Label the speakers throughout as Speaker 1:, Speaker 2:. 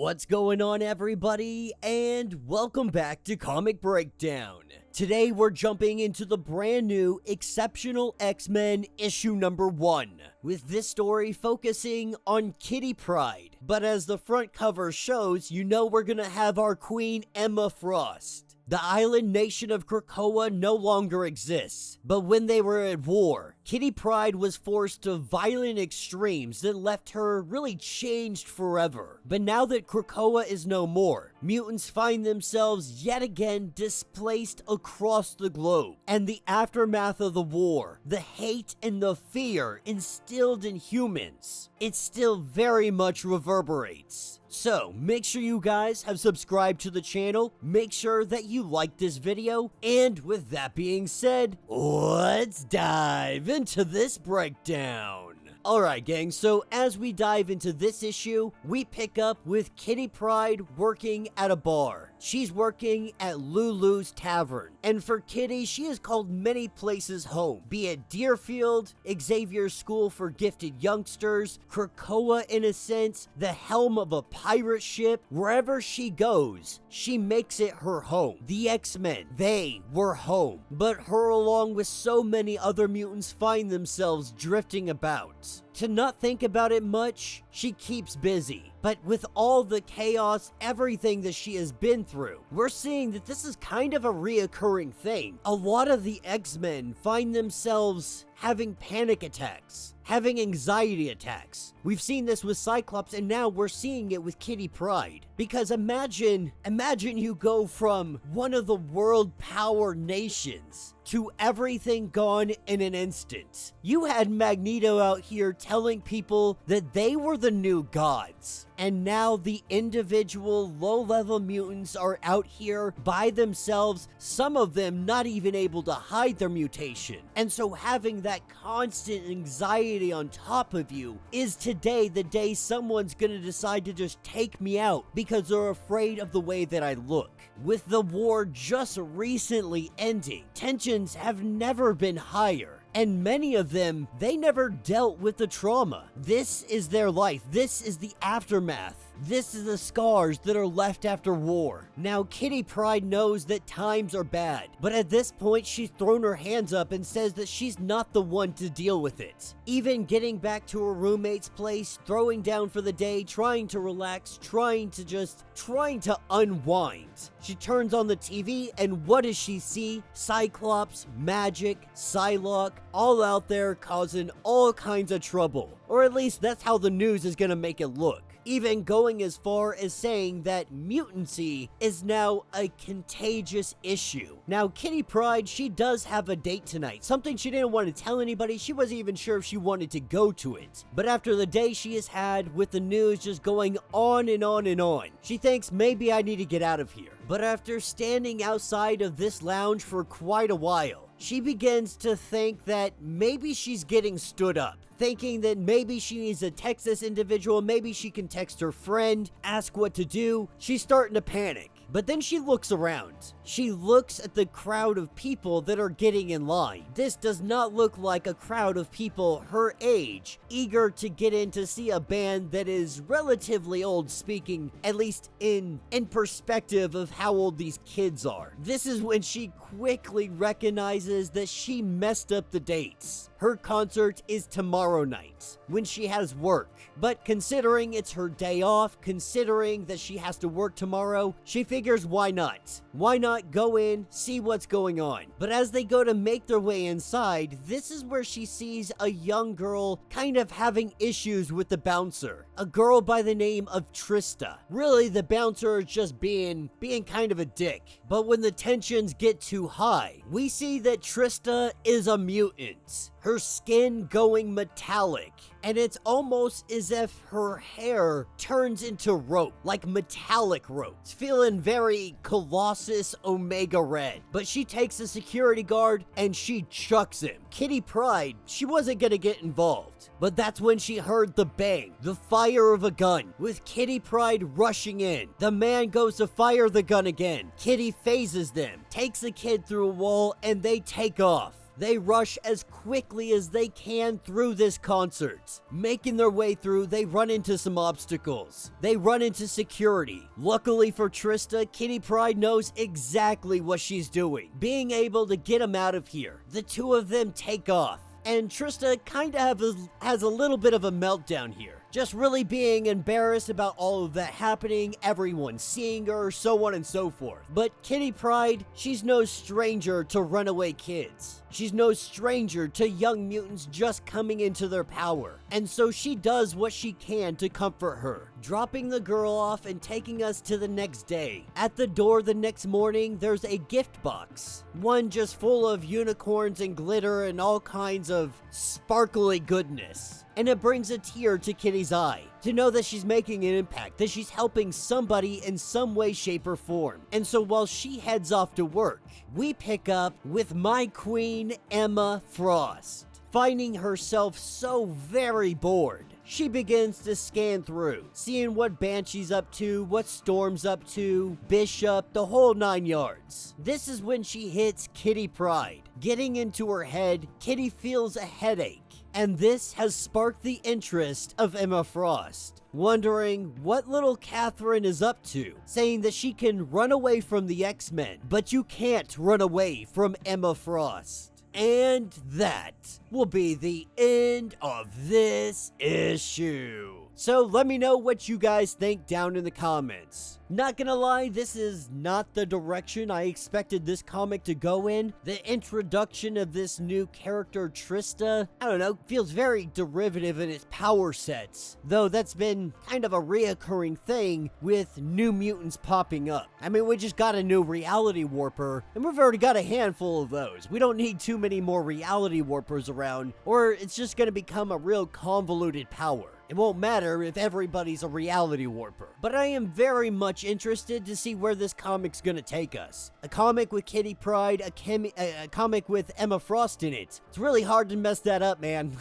Speaker 1: What's going on, everybody, and welcome back to Comic Breakdown. Today we're jumping into the brand new Exceptional X-Men issue number 1, with this story focusing on Kitty Pryde. But as the front cover shows, you know we're gonna have our queen Emma Frost. The island nation of Krakoa no longer exists, but when they were at war, Kitty Pryde was forced to violent extremes that left her really changed forever. But now that Krakoa is no more, mutants find themselves yet again displaced across the globe. And the aftermath of the war, the hate and the fear instilled in humans, it still very much reverberates. So, make sure you guys have subscribed to the channel, make sure that you like this video, and with that being said, let's dive into this breakdown. Alright gang, so as we dive into this issue, we pick up with Kitty Pryde working at a bar. She's working at Lulu's Tavern, and for Kitty, she has called many places home, be it Deerfield, Xavier's School for Gifted Youngsters, Krakoa in a sense, the helm of a pirate ship. Wherever she goes, she makes it her home. The X-Men, they were home, but her along with so many other mutants find themselves drifting about. To not think about it much, she keeps busy. But with all the chaos, everything that she has been through, we're seeing that this is kind of a reoccurring thing. A lot of the X-Men find themselves having panic attacks, having anxiety attacks. We've seen this with Cyclops, and now we're seeing it with Kitty Pryde. Because imagine you go from one of the world power nations to everything gone in an instant. You had Magneto out here telling people that they were the new gods. And now the individual low-level mutants are out here by themselves, some of them not even able to hide their mutation. And so having that constant anxiety on top of you, is today the day someone's gonna decide to just take me out because they're afraid of the way that I look? With the war just recently ending, tensions have never been higher. And many of them, they never dealt with the trauma. This is their life. This is the aftermath. This is the scars that are left after war. Now, Kitty Pryde knows that times are bad, but at this point, she's thrown her hands up and says that she's not the one to deal with it. Even getting back to her roommate's place, throwing down for the day, trying to relax, trying to unwind. She turns on the TV, and what does she see? Cyclops, Magic, Psylocke, all out there causing all kinds of trouble. Or at least that's how the news is gonna make it look. Even going as far as saying that mutancy is now a contagious issue. Now, Kitty Pryde, she does have a date tonight, something she didn't want to tell anybody. She wasn't even sure if she wanted to go to it. But after the day she has had with the news just going on and on and on, she thinks maybe I need to get out of here. But after standing outside of this lounge for quite a while, she begins to think that maybe she's getting stood up. Thinking that maybe she needs to text this individual, maybe she can text her friend, ask what to do. She's starting to panic. But then she looks around. She looks at the crowd of people that are getting in line. This does not look like a crowd of people her age, eager to get in to see a band that is relatively old, speaking at least in perspective of how old these kids are. This is when she quickly recognizes that she messed up the dates. Her concert is tomorrow night, when she has work. But considering it's her day off, considering that she has to work tomorrow, she figures why not? Why not go in, see what's going on? But as they go to make their way inside, this is where she sees a young girl kind of having issues with the bouncer. A girl by the name of Trista. Really, the bouncer is just being kind of a dick. But when the tensions get too high, we see that Trista is a mutant. Her skin going metallic, and it's almost as if her hair turns into rope, like metallic rope. It's feeling very Colossus Omega Red. But she takes the security guard and she chucks him. Kitty Pryde, she wasn't gonna get involved. But that's when she heard the bang, the fire of a gun, with Kitty Pryde rushing in. The man goes to fire the gun again. Kitty phases them, takes the kid through a wall, and they take off. They rush as quickly as they can through this concert. Making their way through, they run into some obstacles. They run into security. Luckily for Trista, Kitty Pryde knows exactly what she's doing, being able to get him out of here. The two of them take off, and Trista kind of has a little bit of a meltdown here. Just really being embarrassed about all of that happening, everyone seeing her, so on and so forth. But Kitty Pryde, she's no stranger to runaway kids. She's no stranger to young mutants just coming into their power. And so she does what she can to comfort her, dropping the girl off and taking us to the next day. At the door the next morning, there's a gift box. One just full of unicorns and glitter and all kinds of sparkly goodness. And it brings a tear to Kitty's eye to know that she's making an impact, that she's helping somebody in some way, shape, or form. And so while she heads off to work, we pick up with my queen, Emma Frost. Finding herself so very bored, she begins to scan through, seeing what Banshee's up to, what Storm's up to, Bishop, the whole 9 yards. This is when she hits Kitty Pryde. Getting into her head, Kitty feels a headache. And this has sparked the interest of Emma Frost, wondering what little Catherine is up to, saying that she can run away from the X-Men, but you can't run away from Emma Frost. And that will be the end of this issue. So let me know what you guys think down in the comments. Not gonna lie, this is not the direction I expected this comic to go in. The introduction of this new character, Trista, I don't know, feels very derivative in its power sets. Though that's been kind of a reoccurring thing with new mutants popping up. I mean, we just got a new reality warper, and we've already got a handful of those. We don't need too many more reality warpers around, or it's just gonna become a real convoluted power. It won't matter if everybody's a reality warper. But I am very much interested to see where this comic's gonna take us. A comic with Kitty Pryde, a comic with Emma Frost in it. It's really hard to mess that up, man.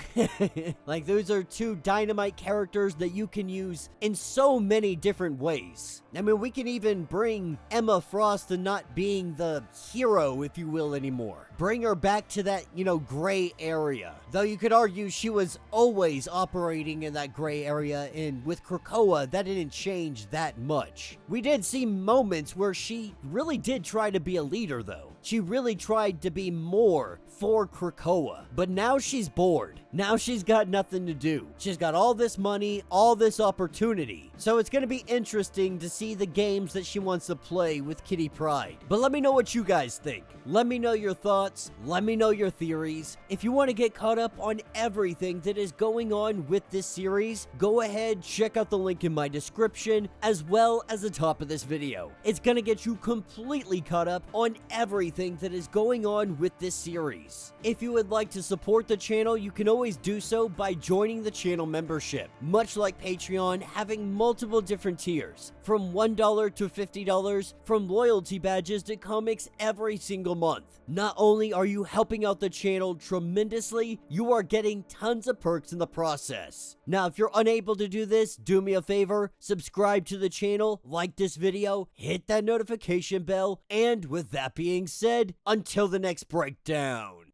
Speaker 1: Like, those are two dynamite characters that you can use in so many different ways. I mean, we can even bring Emma Frost to not being the hero, if you will, anymore. Bring her back to that, gray area. Though you could argue she was always operating in that gray area, and with Krakoa, that didn't change that much. We did see moments where she really did try to be a leader, though. She really tried to be more for Krakoa. But now she's bored. Now she's got nothing to do. She's got all this money, all this opportunity. So it's going to be interesting to see the games that she wants to play with Kitty Pryde. But let me know what you guys think. Let me know your thoughts. Let me know your theories. If you want to get caught up on everything that is going on with this series, go ahead, check out the link in my description, as well as the top of this video. It's going to get you completely caught up on everything that is going on with this series. If you would like to support the channel, you can always do so by joining the channel membership. Much like Patreon, having multiple different tiers, from $1 to $50, from loyalty badges to comics every single month. Not only are you helping out the channel tremendously, you are getting tons of perks in the process. Now, if you're unable to do this, do me a favor, subscribe to the channel, like this video, hit that notification bell, and with that being said, until the next breakdown.